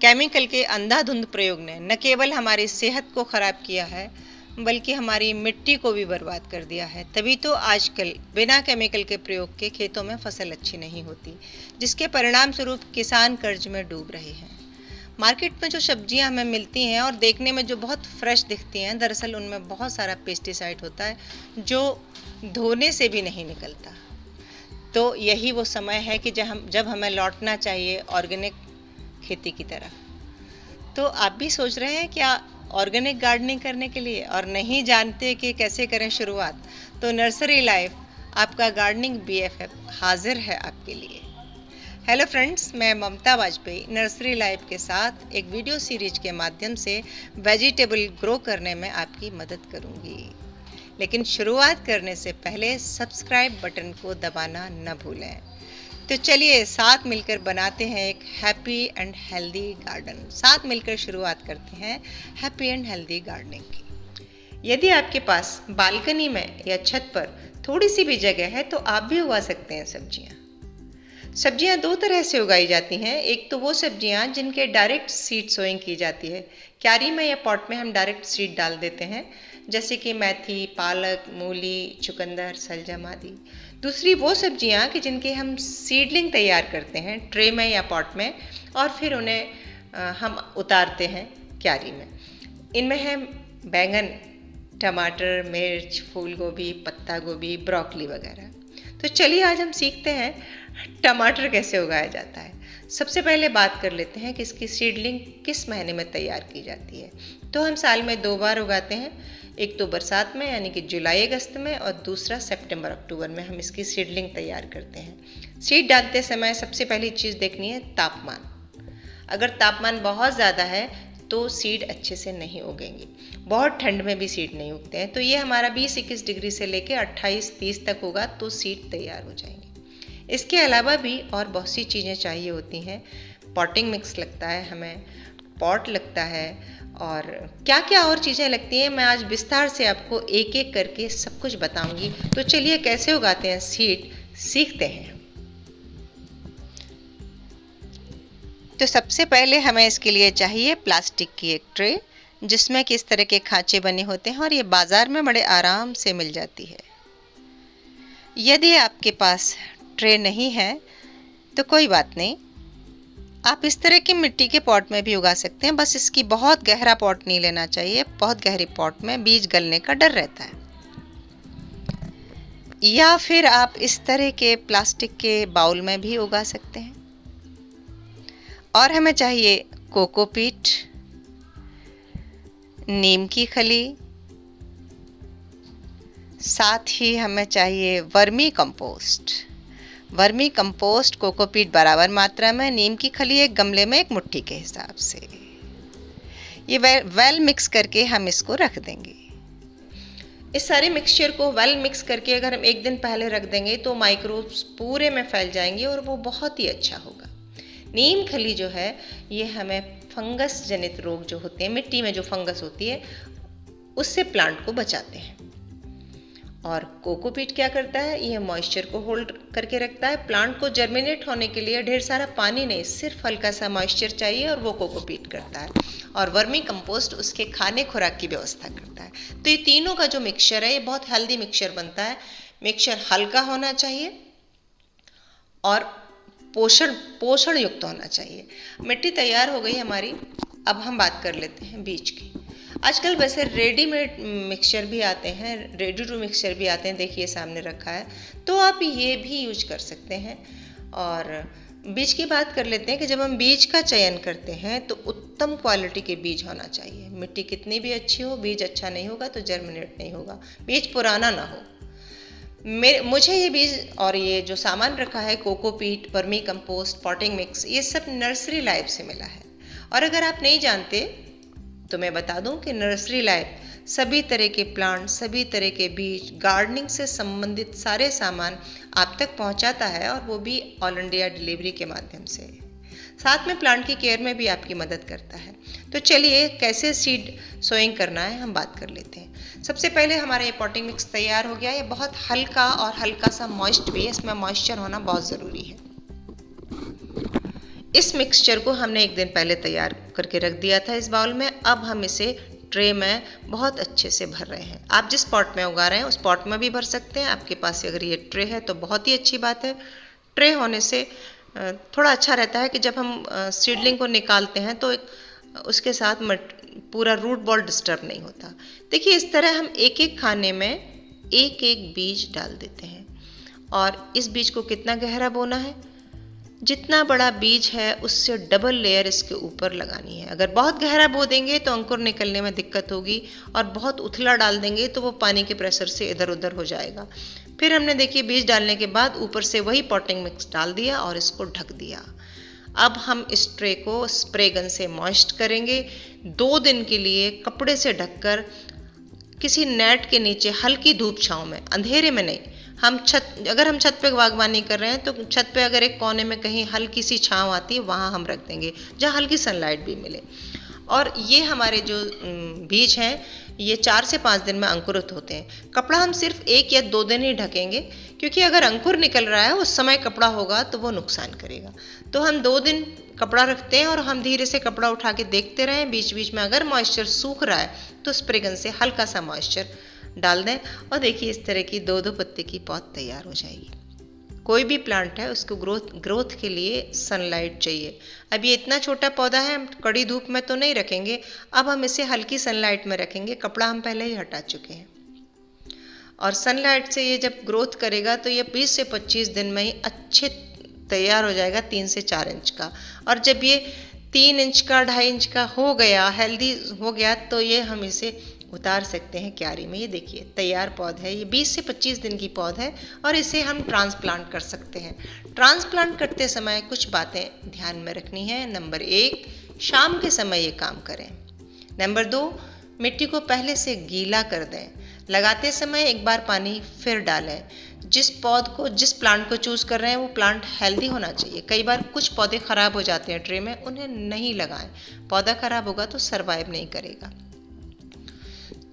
Chemical के अंधाधुंध प्रयोग ने न केवल हमारी सेहत को ख़राब किया है बल्कि हमारी मिट्टी को भी बर्बाद कर दिया है। तभी तो आजकल बिना केमिकल के प्रयोग के खेतों में फसल अच्छी नहीं होती, जिसके परिणाम स्वरूप किसान कर्ज में डूब रहे हैं। मार्केट में जो सब्जियां हमें मिलती हैं और देखने में जो बहुत फ्रेश दिखती हैं, दरअसल उनमें बहुत सारा पेस्टिसाइड होता है जो धोने से भी नहीं निकलता। तो यही वो समय है कि जब हमें लौटना चाहिए ऑर्गेनिक खेती की तरफ। तो आप भी सोच रहे हैं क्या ऑर्गेनिक गार्डनिंग करने के लिए और नहीं जानते कि कैसे करें शुरुआत? तो नर्सरी लाइफ आपका गार्डनिंग BFF हाजिर है आपके लिए। हेलो फ्रेंड्स, मैं ममता वाजपेयी नर्सरी लाइफ के साथ एक वीडियो सीरीज के माध्यम से वेजिटेबल ग्रो करने में आपकी मदद करूंगी। लेकिन शुरुआत करने से पहले सब्सक्राइब बटन को दबाना न भूलें। तो चलिए साथ मिलकर बनाते हैं एक हैप्पी एंड हेल्दी गार्डन। साथ मिलकर शुरुआत करते हैं हैप्पी एंड हेल्दी गार्डनिंग की। यदि आपके पास बालकनी में या छत पर थोड़ी सी भी जगह है तो आप भी उगा सकते हैं सब्जियां दो तरह से उगाई जाती हैं। एक तो वो सब्जियां जिनके डायरेक्ट सीड सोइंग की जाती है, क्यारी में या पॉट में हम डायरेक्ट सीड डाल देते हैं, जैसे कि मेथी, पालक, मूली, चुकंदर, सलजम आदि। दूसरी वो सब्जियां कि जिनके हम सीडलिंग तैयार करते हैं ट्रे में या पॉट में और फिर उन्हें हम उतारते हैं क्यारी में। इनमें है बैंगन, टमाटर, मिर्च, फूल गोभी, पत्ता गोभी, ब्रोकली वगैरह। तो चलिए आज हम सीखते हैं टमाटर कैसे उगाया जाता है। सबसे पहले बात कर लेते हैं कि इसकी सीडलिंग किस महीने में तैयार की जाती है। तो हम साल में 2 बार उगाते हैं, एक तो बरसात में यानी कि जुलाई अगस्त में और दूसरा सितंबर अक्टूबर में हम इसकी सीडलिंग तैयार करते हैं। सीड डालते समय सबसे पहली चीज़ देखनी है तापमान। अगर तापमान बहुत ज़्यादा है तो सीड अच्छे से नहीं उगेंगे। बहुत ठंड में भी सीड नहीं उगते हैं। तो ये हमारा 20-21 डिग्री से लेकर 28-30 तक होगा तो सीड तैयार हो जाएंगे। इसके अलावा भी और बहुत सी चीज़ें चाहिए होती हैं। पॉटिंग मिक्स लगता है, हमें पॉट लगता है और क्या क्या और चीज़ें लगती हैं, मैं आज विस्तार से आपको एक एक करके सब कुछ बताऊंगी। तो चलिए कैसे उगाते हैं सीड सीखते हैं। तो सबसे पहले हमें इसके लिए चाहिए प्लास्टिक की एक ट्रे, जिसमें कि इस तरह के खांचे बने होते हैं और ये बाज़ार में बड़े आराम से मिल जाती है। यदि आपके पास ट्रे नहीं है तो कोई बात नहीं, आप इस तरह की मिट्टी के पॉट में भी उगा सकते हैं। बस इसकी बहुत गहरा पॉट नहीं लेना चाहिए, बहुत गहरी पॉट में बीज गलने का डर रहता है। या फिर आप इस तरह के प्लास्टिक के बाउल में भी उगा सकते हैं। और हमें चाहिए कोकोपीट, नीम की खली, साथ ही हमें चाहिए वर्मी कंपोस्ट, कोकोपीट बराबर मात्रा में, नीम की खली एक गमले में 1 मुट्ठी के हिसाब से। ये वेल मिक्स करके हम इसको रख देंगे। इस सारे मिक्सचर को वेल मिक्स करके अगर हम 1 दिन पहले रख देंगे तो माइक्रोब्स पूरे में फैल जाएंगे और वो बहुत ही अच्छा होगा। नीम खली जो है ये हमें फंगस जनित रोग जो होते हैं, मिट्टी में जो फंगस होती है उससे प्लांट को बचाते हैं। और कोकोपीट क्या करता है, ये मॉइस्चर को होल्ड करके रखता है। प्लांट को जर्मिनेट होने के लिए ढेर सारा पानी नहीं, सिर्फ हल्का सा मॉइस्चर चाहिए और वो कोकोपीट करता है। और वर्मी कंपोस्ट उसके खाने खुराक की व्यवस्था करता है। तो ये तीनों का जो मिक्सचर है ये बहुत हेल्दी मिक्सचर बनता है। मिक्सचर हल्का होना चाहिए और पोषण युक्त होना चाहिए। मिट्टी तैयार हो गई हमारी। अब हम बात कर लेते हैं बीज की। आजकल वैसे रेडीमेड मिक्सचर भी आते हैं, रेडी टू मिक्सचर भी आते हैं, देखिए सामने रखा है, तो आप ये भी यूज कर सकते हैं। और बीज की बात कर लेते हैं कि जब हम बीज का चयन करते हैं तो उत्तम क्वालिटी के बीज होना चाहिए। मिट्टी कितनी भी अच्छी हो, बीज अच्छा नहीं होगा तो जर्मिनेट नहीं होगा, बीज पुराना ना हो। मुझे ये बीज और ये जो सामान रखा है cocopeat, vermi compost, potting mix, ये सब नर्सरी लाइफ से मिला है। और अगर आप नहीं जानते तो मैं बता दूं कि नर्सरी लाइफ सभी तरह के प्लांट, सभी तरह के बीज, गार्डनिंग से संबंधित सारे सामान आप तक पहुंचाता है और वो भी ऑल इंडिया डिलीवरी के माध्यम से। साथ में प्लांट की केयर में भी आपकी मदद करता है। तो चलिए कैसे सीड सोइंग करना है हम बात कर लेते हैं। सबसे पहले हमारा ये पॉटिंग मिक्स तैयार हो गया। ये बहुत हल्का और हल्का सा मॉइस्ट भी है, इसमें मॉइस्चर होना बहुत ज़रूरी है। इस मिक्सचर को हमने एक दिन पहले तैयार करके रख दिया था इस बाउल में। अब हम इसे ट्रे में बहुत अच्छे से भर रहे हैं। आप जिस पॉट में उगा रहे हैं उस पॉट में भी भर सकते हैं। आपके पास अगर ये ट्रे है तो बहुत ही अच्छी बात है। ट्रे होने से थोड़ा अच्छा रहता है कि जब हम सीडलिंग को निकालते हैं तो उसके साथ पूरा रूट बॉल डिस्टर्ब नहीं होता। देखिए इस तरह हम एक एक खाने में एक एक बीज डाल देते हैं। और इस बीज को कितना गहरा बोना है, जितना बड़ा बीज है उससे डबल लेयर इसके ऊपर लगानी है। अगर बहुत गहरा बो देंगे तो अंकुर निकलने में दिक्कत होगी, और बहुत उथला डाल देंगे तो वो पानी के प्रेशर से इधर उधर हो जाएगा। फिर हमने देखिए बीज डालने के बाद ऊपर से वही पॉटिंग मिक्स डाल दिया और इसको ढक दिया। अब हम इस ट्रे को स्प्रे गन से मॉइस्ट करेंगे। 2 दिन के लिए कपड़े से ढककर किसी नेट के नीचे हल्की धूप छांव में, अंधेरे में नहीं। अगर हम छत पे बागवानी कर रहे हैं तो छत पे अगर एक कोने में कहीं हल्की सी छांव आती है वहाँ हम रख देंगे जहाँ हल्की सनलाइट भी मिले। और ये हमारे जो बीज हैं ये 4 से 5 दिन में अंकुरित होते हैं। कपड़ा हम सिर्फ 1 या 2 दिन ही ढकेंगे, क्योंकि अगर अंकुर निकल रहा है उस समय कपड़ा होगा तो वो नुकसान करेगा। तो हम 2 दिन कपड़ा रखते हैं और हम धीरे से कपड़ा उठा के देखते रहें। बीच बीच में अगर मॉइस्चर सूख रहा है तो स्प्रे गन से हल्का सा मॉइस्चर डाल दें। और देखिए इस तरह की 2-2 पत्ते की पौध तैयार हो जाएगी। कोई भी प्लांट है उसको ग्रोथ के लिए सनलाइट चाहिए। अब ये इतना छोटा पौधा है, हम कड़ी धूप में तो नहीं रखेंगे। अब हम इसे हल्की सनलाइट में रखेंगे। कपड़ा हम पहले ही हटा चुके हैं। और सनलाइट से ये जब ग्रोथ करेगा तो ये 20 से 25 दिन में ही अच्छे तैयार हो जाएगा, 3 से 4 इंच का। और जब ये 3 इंच का 2.5 इंच का हो गया, हेल्दी हो गया, तो ये हम इसे उतार सकते हैं क्यारी में। ये देखिए तैयार पौध है। ये 20 से 25 दिन की पौध है और इसे हम ट्रांसप्लांट कर सकते हैं। ट्रांसप्लांट करते समय कुछ बातें ध्यान में रखनी है। नंबर 1, शाम के समय ये काम करें। नंबर 2, मिट्टी को पहले से गीला कर दें। लगाते समय एक बार पानी फिर डालें। जिस प्लांट को चूज़ कर रहे हैं वो प्लांट हेल्दी होना चाहिए। कई बार कुछ पौधे ख़राब हो जाते हैं ट्रे में, उन्हें नहीं लगाएं। पौधा ख़राब होगा तो सर्वाइव नहीं करेगा।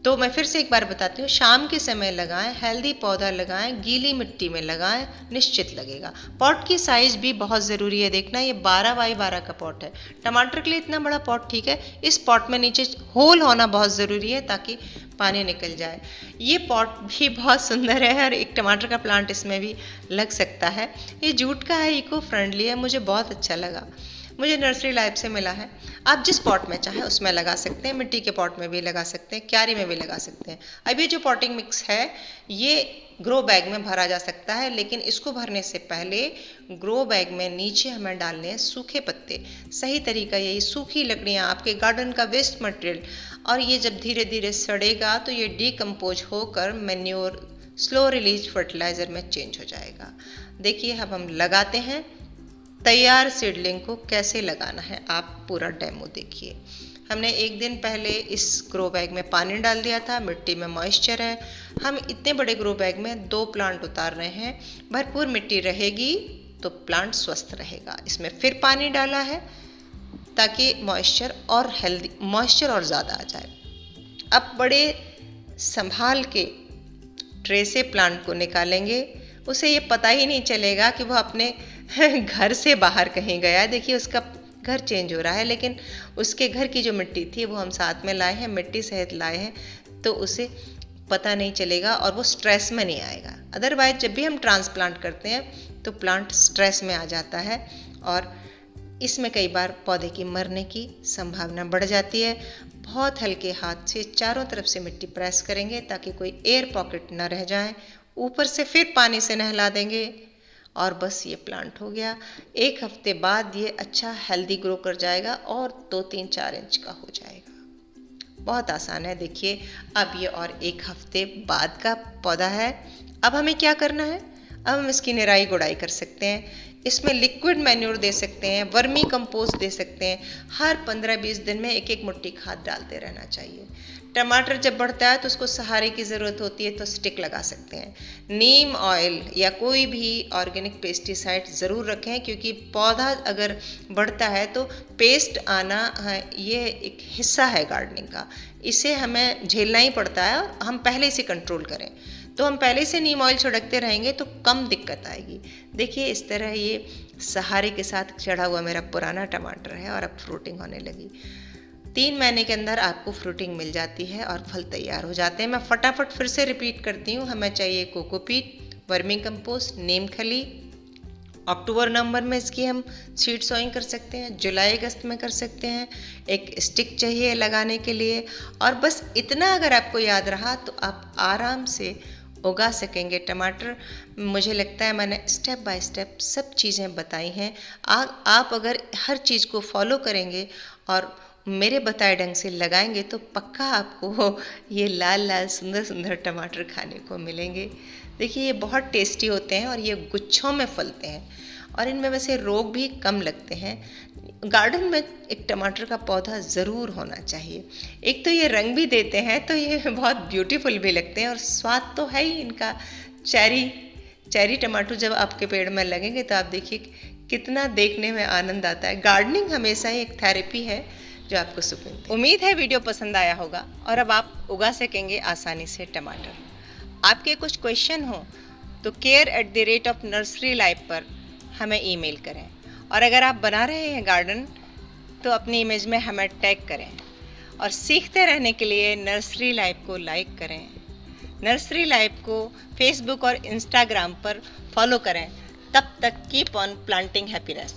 तो मैं फिर से एक बार बताती हूँ, शाम के समय लगाएं, हेल्दी पौधा लगाएं, गीली मिट्टी में लगाएं, निश्चित लगेगा। पॉट की साइज़ भी बहुत ज़रूरी है देखना। ये 12 बाई 12 का पॉट है। टमाटर के लिए इतना बड़ा पॉट ठीक है। इस पॉट में नीचे होल होना बहुत ज़रूरी है ताकि पानी निकल जाए। ये पॉट भी बहुत सुंदर है और एक टमाटर का प्लांट इसमें भी लग सकता है। ये जूट का है, इको फ्रेंडली है, मुझे बहुत अच्छा लगा। मुझे नर्सरी लाइफ से मिला है। आप जिस पॉट में चाहें उसमें लगा सकते हैं। मिट्टी के पॉट में भी लगा सकते हैं, क्यारी में भी लगा सकते हैं। अब ये जो पॉटिंग मिक्स है ये ग्रो बैग में भरा जा सकता है, लेकिन इसको भरने से पहले ग्रो बैग में नीचे हमें डालने हैं सूखे पत्ते। सही तरीका यही, सूखी लकड़ियाँ, आपके गार्डन का वेस्ट मटेरियल, और ये जब धीरे धीरे सड़ेगा तो ये डिकम्पोज होकर मैन्योर, स्लो रिलीज फर्टिलाइज़र में चेंज हो जाएगा। देखिए अब हम लगाते हैं। तैयार सीडलिंग को कैसे लगाना है आप पूरा डेमो देखिए। हमने एक दिन पहले इस ग्रो बैग में पानी डाल दिया था, मिट्टी में मॉइस्चर है। हम इतने बड़े ग्रो बैग में 2 प्लांट उतार रहे हैं। भरपूर मिट्टी रहेगी तो प्लांट स्वस्थ रहेगा। इसमें फिर पानी डाला है ताकि मॉइस्चर और ज़्यादा आ जाए। अब बड़े संभाल के ट्रे से प्लांट को निकालेंगे। उसे ये पता ही नहीं चलेगा कि वो अपने घर से बाहर कहीं गया। देखिए उसका घर चेंज हो रहा है, लेकिन उसके घर की जो मिट्टी थी वो हम साथ में लाए हैं, मिट्टी सहित लाए हैं, तो उसे पता नहीं चलेगा और वो स्ट्रेस में नहीं आएगा। अदरवाइज जब भी हम ट्रांसप्लांट करते हैं तो प्लांट स्ट्रेस में आ जाता है और इसमें कई बार पौधे की मरने की संभावना बढ़ जाती है। बहुत हल्के हाथ से चारों तरफ से मिट्टी प्रेस करेंगे ताकि कोई एयर पॉकेट न रह जाए। ऊपर से फिर पानी से नहला देंगे और बस ये प्लांट हो गया। 1 हफ्ते बाद ये अच्छा हेल्दी ग्रो कर जाएगा और 2-3-4 इंच का हो जाएगा। बहुत आसान है। देखिए अब ये और 1 हफ्ते बाद का पौधा है। अब हमें क्या करना है? अब हम इसकी निराई गुड़ाई कर सकते हैं। इसमें लिक्विड मैन्योर दे सकते हैं, वर्मी कंपोस्ट दे सकते हैं। हर 15-20 दिन में 1-1 मुट्ठी खाद डालते रहना चाहिए। टमाटर जब बढ़ता है तो उसको सहारे की ज़रूरत होती है तो स्टिक लगा सकते हैं। नीम ऑयल या कोई भी ऑर्गेनिक पेस्टिसाइड ज़रूर रखें, क्योंकि पौधा अगर बढ़ता है तो पेस्ट आना ये एक हिस्सा है गार्डनिंग का। इसे हमें झेलना ही पड़ता है और हम पहले इसे कंट्रोल करें। तो हम पहले से नीम ऑयल छिड़कते रहेंगे तो कम दिक्कत आएगी। देखिए इस तरह ये सहारे के साथ चढ़ा हुआ मेरा पुराना टमाटर है और अब फ्रूटिंग होने लगी। 3 महीने के अंदर आपको फ्रूटिंग मिल जाती है और फल तैयार हो जाते हैं। मैं फटाफट फिर से रिपीट करती हूँ। हमें चाहिए कोकोपीट, वर्मी कंपोस्ट, नीम खली। अक्टूबर नवंबर में इसकी हम सीड सोइंग कर सकते हैं, जुलाई अगस्त में कर सकते हैं। एक स्टिक चाहिए लगाने के लिए, और बस इतना अगर आपको याद रहा तो आप आराम से उगा सकेंगे टमाटर। मुझे लगता है मैंने स्टेप बाय स्टेप सब चीज़ें बताई हैं। आप अगर हर चीज़ को फॉलो करेंगे और मेरे बताए ढंग से लगाएंगे तो पक्का आपको ये लाल लाल सुंदर सुंदर टमाटर खाने को मिलेंगे। देखिए ये बहुत टेस्टी होते हैं और ये गुच्छों में फलते हैं और इनमें वैसे रोग भी कम लगते हैं। गार्डन में एक टमाटर का पौधा ज़रूर होना चाहिए। एक तो ये रंग भी देते हैं तो ये बहुत ब्यूटीफुल भी लगते हैं और स्वाद तो है ही इनका। चेरी टमाटर जब आपके पेड़ में लगेंगे तो आप देखिए कितना देखने में आनंद आता है। गार्डनिंग हमेशा ही एक थेरेपी है जो आपको सुकून देती है। उम्मीद है वीडियो पसंद आया होगा और अब आप उगा सकेंगे आसानी से टमाटर। आपके कुछ क्वेश्चन हो तो care@nurserylife पर हमें ईमेल करें, और अगर आप बना रहे हैं गार्डन तो अपनी इमेज में हमें टैग करें, और सीखते रहने के लिए नर्सरी लाइफ को लाइक करें। नर्सरी लाइफ को फेसबुक और इंस्टाग्राम पर फॉलो करें। तब तक कीप ऑन प्लांटिंग हैप्पीनेस।